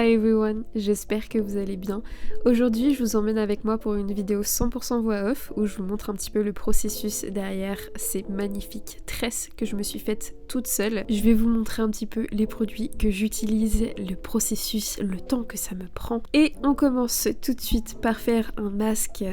Hi everyone, j'espère que vous allez bien. Aujourd'hui, je vous emmène avec moi pour une vidéo 100% voix off où je vous montre un petit peu le processus derrière ces magnifiques tresses que je me suis faites toute seule. Je vais vous montrer un petit peu les produits que j'utilise, le processus, le temps que ça me prend. Et on commence tout de suite par faire un masque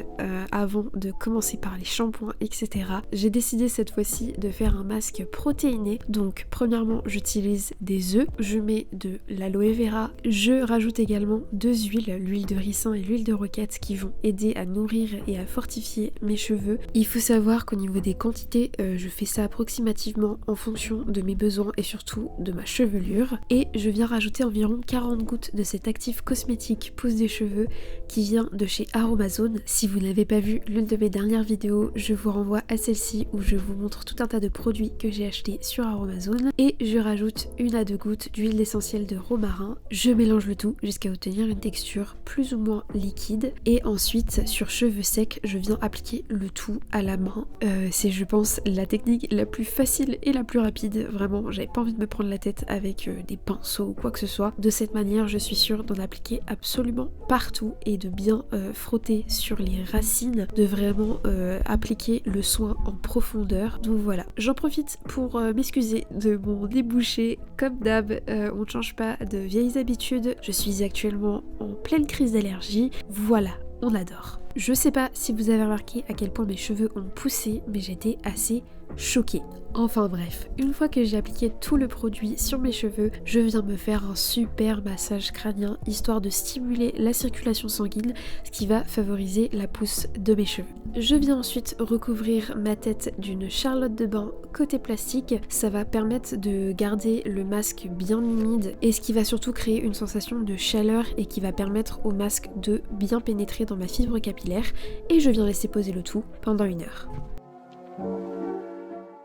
avant de commencer par les shampoings, etc. J'ai décidé cette fois-ci de faire un masque protéiné. Donc premièrement, j'utilise des œufs, je mets de l'aloe vera, je rajoute également 2 huiles, l'huile de ricin et l'huile de roquette qui vont aider à nourrir et à fortifier mes cheveux. Il faut savoir qu'au niveau des quantités, je fais ça approximativement en fonction de mes besoins et surtout de ma chevelure. Et je viens rajouter environ 40 gouttes de cet actif cosmétique pousse des cheveux qui vient de chez Aromazone. Si vous n'avez pas vu l'une de mes dernières vidéos, je vous renvoie à celle-ci où je vous montre tout un tas de produits que j'ai achetés sur Aromazone. Et je rajoute 1 à 2 gouttes d'huile essentielle de romarin. Je mélange le tout jusqu'à obtenir une texture plus ou moins liquide. Et ensuite, sur cheveux secs, je viens appliquer le tout à la main. C'est, je pense, la technique la plus facile et la plus rapide. Vraiment, j'avais pas envie de me prendre la tête avec des pinceaux ou quoi que ce soit. De cette manière, je suis sûre d'en appliquer absolument partout et de bien frotter sur les racines, de vraiment appliquer le soin en profondeur. Donc voilà, j'en profite pour m'excuser de mon débouché. Comme d'hab, on ne change pas de vieilles habitudes. Je suis actuellement en pleine crise d'allergie. Voilà, on adore. Je sais pas si vous avez remarqué à quel point mes cheveux ont poussé, mais j'étais assez choquée. Enfin bref, une fois que j'ai appliqué tout le produit sur mes cheveux, je viens me faire un super massage crânien histoire de stimuler la circulation sanguine, ce qui va favoriser la pousse de mes cheveux. Je viens ensuite recouvrir ma tête d'une charlotte de bain côté plastique. Ça va permettre de garder le masque bien humide et ce qui va surtout créer une sensation de chaleur et qui va permettre au masque de bien pénétrer dans ma fibre capillaire. Et je viens laisser poser le tout pendant 1 heure.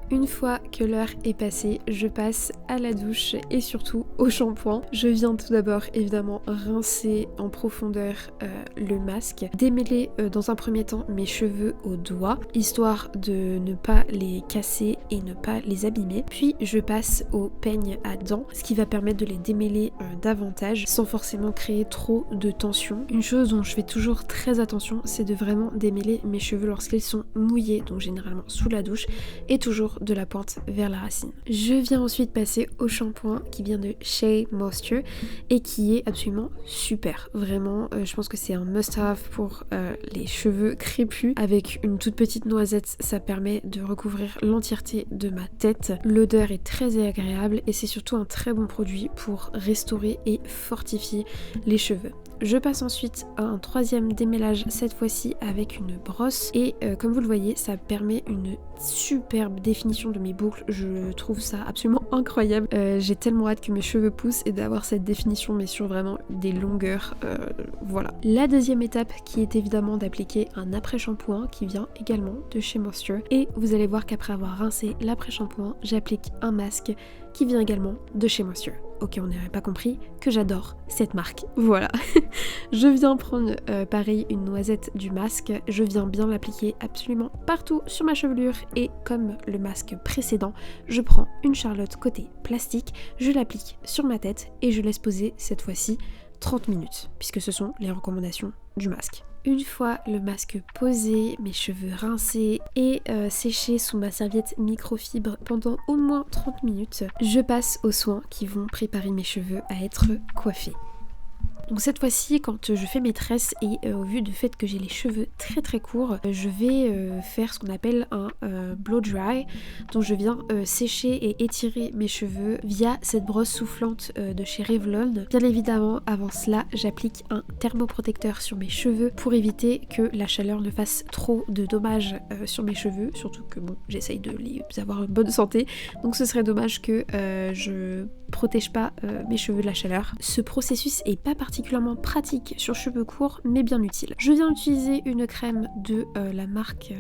Une fois que l'heure est passée, je passe à la douche et surtout au shampoing. Je viens tout d'abord évidemment rincer en profondeur le masque, démêler dans un premier temps mes cheveux au doigt, histoire de ne pas les casser et ne pas les abîmer. Puis je passe au peigne à dents, ce qui va permettre de les démêler davantage sans forcément créer trop de tension. Une chose dont je fais toujours très attention, c'est de vraiment démêler mes cheveux lorsqu'ils sont mouillés, donc généralement sous la douche, et toujours de la pointe vers la racine. Je viens ensuite passer au shampoing qui vient de Shea Moisture et qui est absolument super. Vraiment, je pense que c'est un must-have pour les cheveux crépus. Avec une toute petite noisette, ça permet de recouvrir l'entièreté de ma tête. L'odeur est très agréable et c'est surtout un très bon produit pour restaurer et fortifier les cheveux. Je passe ensuite à un troisième démêlage, cette fois-ci avec une brosse et comme vous le voyez, ça permet une superbe définition de mes boucles. Je trouve ça absolument incroyable. J'ai tellement hâte que mes cheveux poussent et d'avoir cette définition mais sur vraiment des longueurs. Voilà. La deuxième étape qui est évidemment d'appliquer un après-shampoing qui vient également de chez Moisture et vous allez voir qu'après avoir rincé l'après-shampoing, j'applique un masque qui vient également de chez Moisture. Ok, on n'aurait pas compris que j'adore cette marque. Voilà. Je viens prendre pareil une noisette du masque. Je viens bien l'appliquer absolument partout sur ma chevelure et comme le masque précédent, je prends une charlotte côté plastique, je l'applique sur ma tête et je laisse poser cette fois-ci 30 minutes puisque ce sont les recommandations du masque. Une fois le masque posé, mes cheveux rincés et séchés sous ma serviette microfibre pendant au moins 30 minutes, je passe aux soins qui vont préparer mes cheveux à être coiffés. Donc cette fois-ci, quand je fais mes tresses et au vu du fait que j'ai les cheveux très très courts, je vais faire ce qu'on appelle un blow dry. Donc je viens sécher et étirer mes cheveux via cette brosse soufflante de chez Revlon. Bien évidemment, avant cela, j'applique un thermoprotecteur sur mes cheveux pour éviter que la chaleur ne fasse trop de dommages sur mes cheveux. Surtout que bon, j'essaye de les avoir une bonne santé. Donc ce serait dommage que je protège pas mes cheveux de la chaleur. Ce processus est pas particulièrement pratique sur cheveux courts mais bien utile. Je viens utiliser une crème de la marque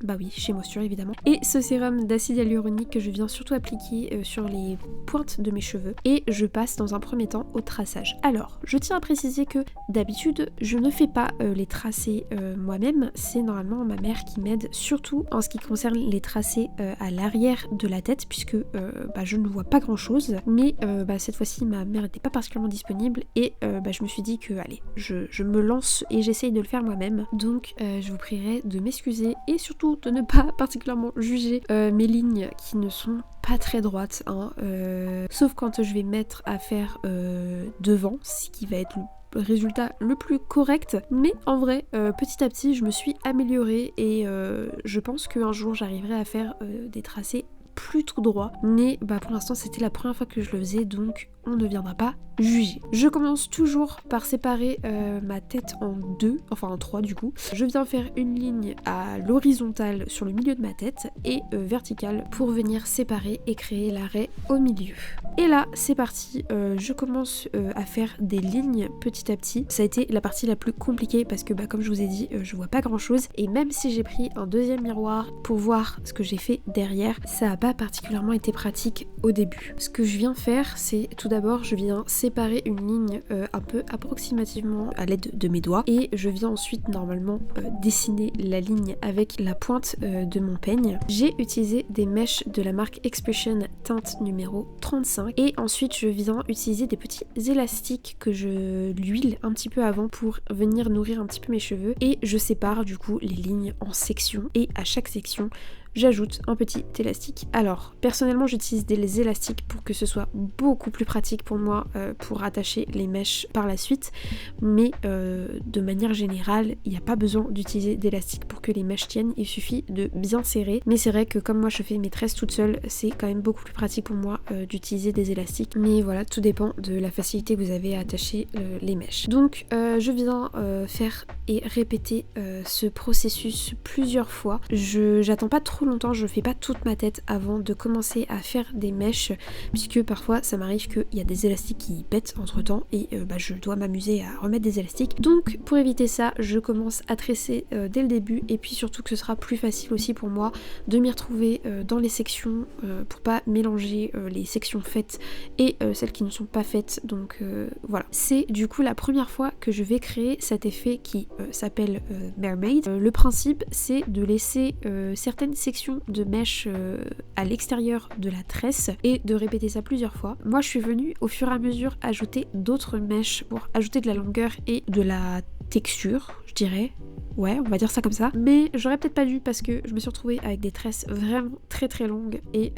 bah oui, chez Moisture évidemment, et ce sérum d'acide hyaluronique que je viens surtout appliquer sur les pointes de mes cheveux, et je passe dans un premier temps au traçage. Alors, je tiens à préciser que d'habitude, je ne fais pas les tracés moi-même, c'est normalement ma mère qui m'aide, surtout en ce qui concerne les tracés à l'arrière de la tête, puisque je ne vois pas grand chose, mais cette fois-ci ma mère n'était pas particulièrement disponible, et je me suis dit que allez, je me lance et j'essaye de le faire moi-même, donc je vous prierai de m'excuser et surtout de ne pas particulièrement juger mes lignes qui ne sont pas très droites, hein, sauf quand je vais mettre à faire devant, ce qui va être le résultat le plus correct, mais en vrai petit à petit je me suis améliorée et je pense qu'un jour j'arriverai à faire des tracés plutôt droits, mais pour l'instant c'était la première fois que je le faisais, donc on ne viendra pas juger. Je commence toujours par séparer ma tête en deux, enfin en trois du coup. Je viens faire une ligne à l'horizontale sur le milieu de ma tête et verticale pour venir séparer et créer l'arrêt au milieu. Et là c'est parti, je commence à faire des lignes petit à petit. Ça a été la partie la plus compliquée parce que comme je vous ai dit, je vois pas grand chose, et même si j'ai pris un deuxième miroir pour voir ce que j'ai fait derrière, ça n'a pas particulièrement été pratique au début. Ce que je viens faire, c'est tout d'abord je viens séparer une ligne un peu approximativement à l'aide de mes doigts, et je viens ensuite normalement dessiner la ligne avec la pointe de mon peigne. J'ai utilisé des mèches de la marque Expression teinte numéro 35, et ensuite je viens utiliser des petits élastiques que je l'huile un petit peu avant pour venir nourrir un petit peu mes cheveux, et je sépare du coup les lignes en sections, et à chaque section j'ajoute un petit élastique. Alors personnellement j'utilise des élastiques pour que ce soit beaucoup plus pratique pour moi pour attacher les mèches par la suite, mais de manière générale il n'y a pas besoin d'utiliser d'élastique pour que les mèches tiennent, il suffit de bien serrer, mais c'est vrai que comme moi je fais mes tresses toute seule, c'est quand même beaucoup plus pratique pour moi d'utiliser des élastiques, mais voilà, tout dépend de la facilité que vous avez à attacher les mèches. Donc je viens faire et répéter ce processus plusieurs fois. J'attends pas trop longtemps, je fais pas toute ma tête avant de commencer à faire des mèches, puisque parfois ça m'arrive qu'il y a des élastiques qui pètent entre temps et je dois m'amuser à remettre des élastiques. Donc pour éviter ça, je commence à tresser dès le début, et puis surtout que ce sera plus facile aussi pour moi de m'y retrouver dans les sections pour pas mélanger les sections faites et celles qui ne sont pas faites. Donc voilà, c'est du coup la première fois que je vais créer cet effet qui s'appelle Mermaid. Le principe c'est de laisser certaines sections de mèches à l'extérieur de la tresse et de répéter ça plusieurs fois. Moi je suis venue au fur et à mesure ajouter d'autres mèches pour ajouter de la longueur et de la texture, je dirais. Ouais, on va dire ça comme ça. Mais j'aurais peut-être pas dû, parce que je me suis retrouvée avec des tresses vraiment très très longues, et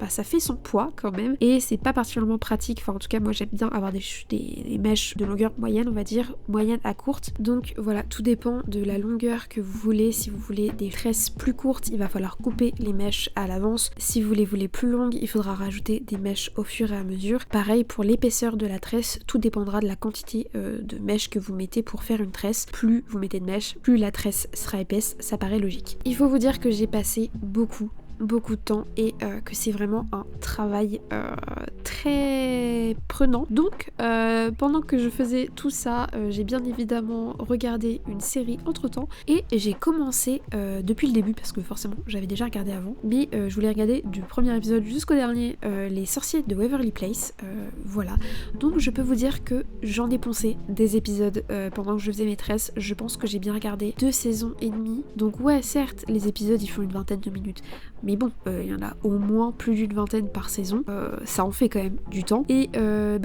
ça fait son poids quand même, et c'est pas particulièrement pratique. Enfin en tout cas moi j'aime bien avoir des mèches de longueur moyenne, on va dire, moyenne à courte. Donc voilà, tout dépend de la longueur que vous voulez. Si vous voulez des tresses plus courtes, il va falloir couper les mèches à l'avance. Si vous les voulez plus longues, il faudra rajouter des mèches au fur et à mesure. Pareil pour l'épaisseur de la tresse, tout dépendra de la quantité de mèches que vous mettez pour faire une tresse. Plus vous mettez de mèches, plus la tresse sera épaisse, ça paraît logique. Il faut vous dire que j'ai passé beaucoup de temps et que c'est vraiment un travail très prenant. Donc pendant que je faisais tout ça, j'ai bien évidemment regardé une série entre temps, et j'ai commencé depuis le début, parce que forcément j'avais déjà regardé avant, mais je voulais regarder du premier épisode jusqu'au dernier les sorciers de Waverly Place. Voilà, donc je peux vous dire que j'en ai poncé des épisodes pendant que je faisais mes tresses. Je pense que j'ai bien regardé 2 saisons et demie, donc ouais certes les épisodes ils font une vingtaine de minutes, mais bon, il y en a au moins plus d'une vingtaine par saison, ça en fait quand même du temps, et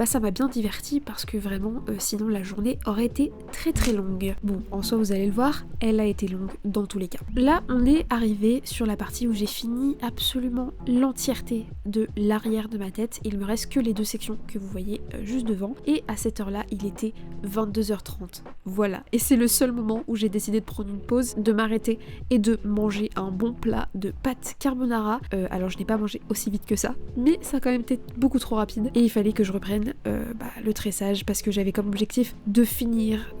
ça m'a bien divertie, parce que vraiment sinon la journée aurait été très très longue. Bon, en soi vous allez le voir, elle a été longue dans tous les cas. Là on est arrivé sur la partie où j'ai fini absolument l'entièreté de l'arrière de ma tête. Il me reste que les 2 sections que vous voyez juste devant, et à cette heure là il était 22h30. Voilà, et c'est le seul moment où j'ai décidé de prendre une pause, de m'arrêter et de manger un bon plat de pâtes carbonara. Alors je n'ai pas mangé aussi vite que ça, mais ça a quand même été beaucoup trop rapide, et il fallait que je reprenne le tressage, parce que j'avais comme objectif de finir.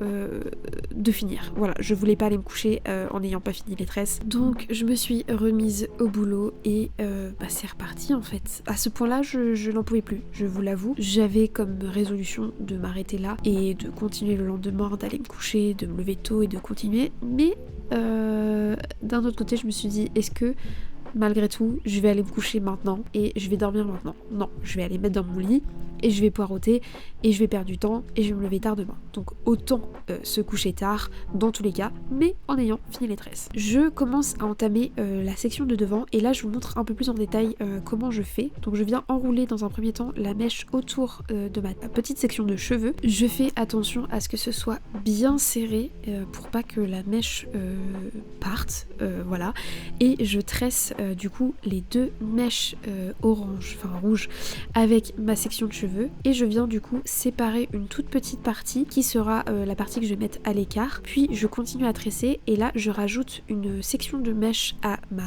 Voilà, je voulais pas aller me coucher en n'ayant pas fini les tresses, donc je me suis remise au boulot, et c'est reparti en fait. À ce point là je n'en pouvais plus, je vous l'avoue. J'avais comme résolution de m'arrêter là et de continuer le lendemain, d'aller me coucher, de me lever tôt et de continuer, mais d'un autre côté je me suis dit est-ce que malgré tout je vais aller me coucher maintenant et je vais dormir maintenant? Non, je vais aller mettre dans mon lit et je vais poireauter et je vais perdre du temps et je vais me lever tard demain. Donc autant se coucher tard dans tous les cas, mais en ayant fini les tresses. Je commence à entamer la section de devant et là je vous montre un peu plus en détail comment je fais. Donc je viens enrouler dans un premier temps la mèche autour de ma petite section de cheveux. Je fais attention à ce que ce soit bien serré pour pas que la mèche parte, voilà. Et je tresse du coup les deux mèches rouges avec ma section de cheveux et je viens du coup séparer une toute petite partie qui sera la partie que je vais mettre à l'écart, puis je continue à tresser et là je rajoute une section de mèche à ma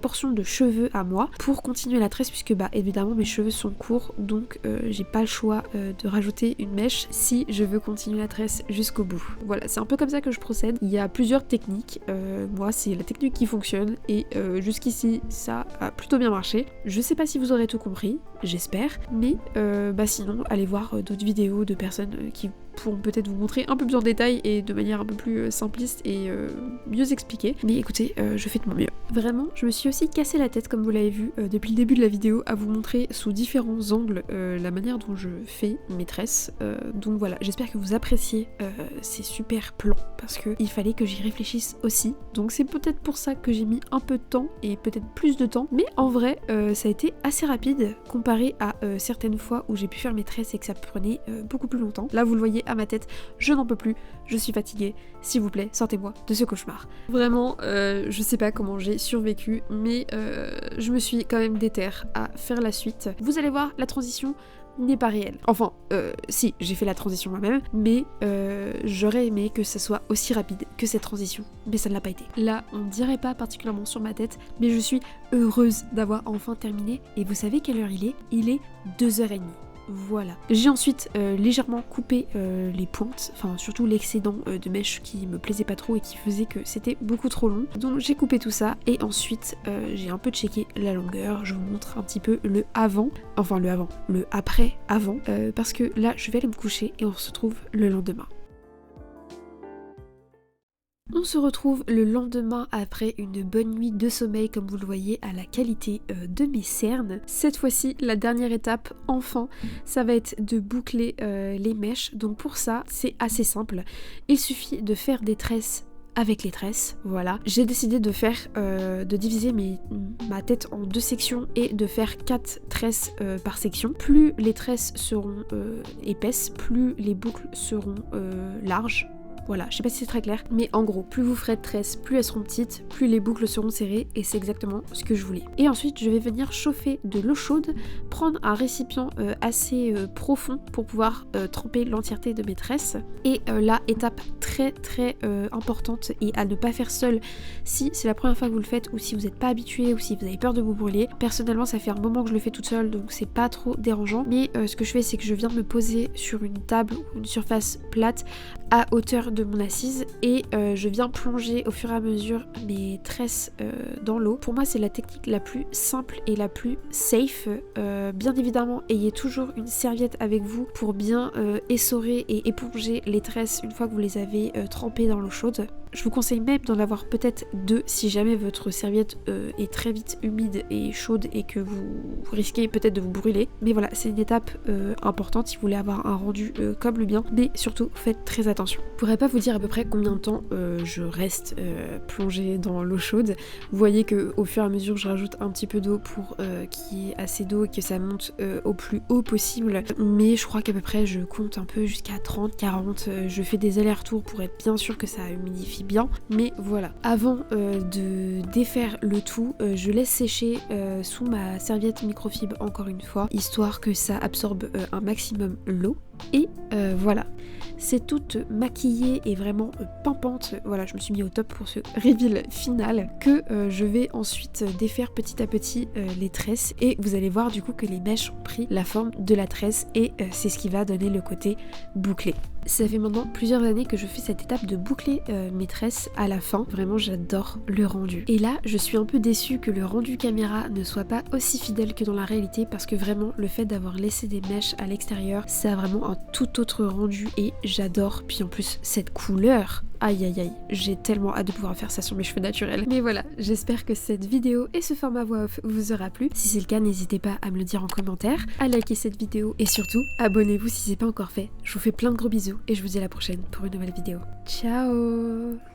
portion de cheveux à moi pour continuer la tresse puisque bah évidemment mes cheveux sont courts donc j'ai pas le choix de rajouter une mèche si je veux continuer la tresse jusqu'au bout. Voilà, c'est un peu comme ça que je procède. Il y a plusieurs techniques, moi c'est la technique qui fonctionne et jusqu'ici ça a plutôt bien marché. Je sais pas si vous aurez tout compris, j'espère, mais bah sinon allez voir d'autres vidéos de personnes qui pourront peut-être vous montrer un peu plus en détail et de manière un peu plus simpliste et mieux expliquée. Mais écoutez, je fais de mon mieux. Vraiment, je me suis aussi cassé la tête, comme vous l'avez vu depuis le début de la vidéo, à vous montrer sous différents angles la manière dont je fais mes tresses. Donc voilà, j'espère que vous appréciez ces super plans parce qu'il fallait que j'y réfléchisse aussi. Donc c'est peut-être pour ça que j'ai mis un peu de temps et peut-être plus de temps. Mais en vrai, ça a été assez rapide comparé à certaines fois où j'ai pu faire mes tresses et que ça prenait beaucoup plus longtemps. Là, vous le voyez à ma tête, je n'en peux plus, je suis fatiguée, s'il vous plaît, sortez-moi de ce cauchemar. Vraiment, je sais pas comment j'ai survécu, mais je me suis quand même déterre à faire la suite. Vous allez voir, la transition n'est pas réelle. Enfin, si, j'ai fait la transition moi-même, mais j'aurais aimé que ça soit aussi rapide que cette transition, mais ça ne l'a pas été. Là, on ne dirait pas particulièrement sur ma tête, mais je suis heureuse d'avoir enfin terminé, et vous savez quelle heure il est? Il est 2h30. Voilà. J'ai ensuite légèrement coupé les pointes, enfin surtout l'excédent de mèche qui me plaisait pas trop et qui faisait que c'était beaucoup trop long. Donc j'ai coupé tout ça et ensuite j'ai un peu checké la longueur. Je vous montre un petit peu le avant, enfin le après avant, parce que là je vais aller me coucher et on se retrouve le lendemain. On se retrouve le lendemain après une bonne nuit de sommeil comme vous le voyez à la qualité de mes cernes. Cette fois-ci, la dernière étape, enfin, ça va être de boucler les mèches. Donc pour ça, c'est assez simple. Il suffit de faire des tresses avec les tresses, voilà. J'ai décidé de faire, de diviser ma tête en 2 sections et de faire 4 tresses par section. Plus les tresses seront épaisses, plus les boucles seront larges. Voilà, je sais pas si c'est très clair, mais en gros, plus vous ferez de tresses, plus elles seront petites, plus les boucles seront serrées, et c'est exactement ce que je voulais. Et ensuite, je vais venir chauffer de l'eau chaude, prendre un récipient assez profond pour pouvoir tremper l'entièreté de mes tresses. Et là, étape très importante et à ne pas faire seule si c'est la première fois que vous le faites ou si vous n'êtes pas habitué ou si vous avez peur de vous brûler. Personnellement, ça fait un moment que je le fais toute seule, donc c'est pas trop dérangeant. Mais ce que je fais, c'est que je viens me poser sur une table ou une surface plate à hauteur de mon assise et je viens plonger au fur et à mesure mes tresses dans l'eau. Pour moi c'est la technique la plus simple et la plus safe. Bien évidemment ayez toujours une serviette avec vous pour bien essorer et éponger les tresses une fois que vous les avez trempées dans l'eau chaude. Je vous conseille même d'en avoir peut-être 2 si jamais votre serviette est très vite humide et chaude et que vous risquez peut-être de vous brûler. Mais voilà, c'est une étape importante si vous voulez avoir un rendu comme le mien. Mais surtout, faites très attention. Je pourrais pas vous dire à peu près combien de temps je reste plongée dans l'eau chaude. Vous voyez que au fur et à mesure, je rajoute un petit peu d'eau pour qu'il y ait assez d'eau et que ça monte au plus haut possible. Mais je crois qu'à peu près, je compte un peu jusqu'à 30, 40. Je fais des allers-retours pour être bien sûr que ça humidifie bien, mais voilà. Avant de défaire le tout, je laisse sécher sous ma serviette microfibre encore une fois, histoire que ça absorbe un maximum l'eau. Et voilà, c'est toute maquillée et vraiment pimpante. Voilà, je me suis mis au top pour ce reveal final que je vais ensuite défaire petit à petit les tresses et vous allez voir du coup que les mèches ont pris la forme de la tresse et c'est ce qui va donner le côté bouclé. Ça fait maintenant plusieurs années que je fais cette étape de boucler mes tresses à la fin. Vraiment, j'adore le rendu. Et là, je suis un peu déçue que le rendu caméra ne soit pas aussi fidèle que dans la réalité parce que vraiment, le fait d'avoir laissé des mèches à l'extérieur, ça a vraiment vraiment un tout autre rendu et j'adore. Puis en plus cette couleur, aïe aïe aïe, j'ai tellement hâte de pouvoir faire ça sur mes cheveux naturels. Mais voilà, j'espère que cette vidéo et ce format voix off vous aura plu. Si c'est le cas, n'hésitez pas à me le dire en commentaire, à liker cette vidéo et surtout abonnez-vous si c'est pas encore fait. Je vous fais plein de gros bisous et je vous dis à la prochaine pour une nouvelle vidéo. Ciao.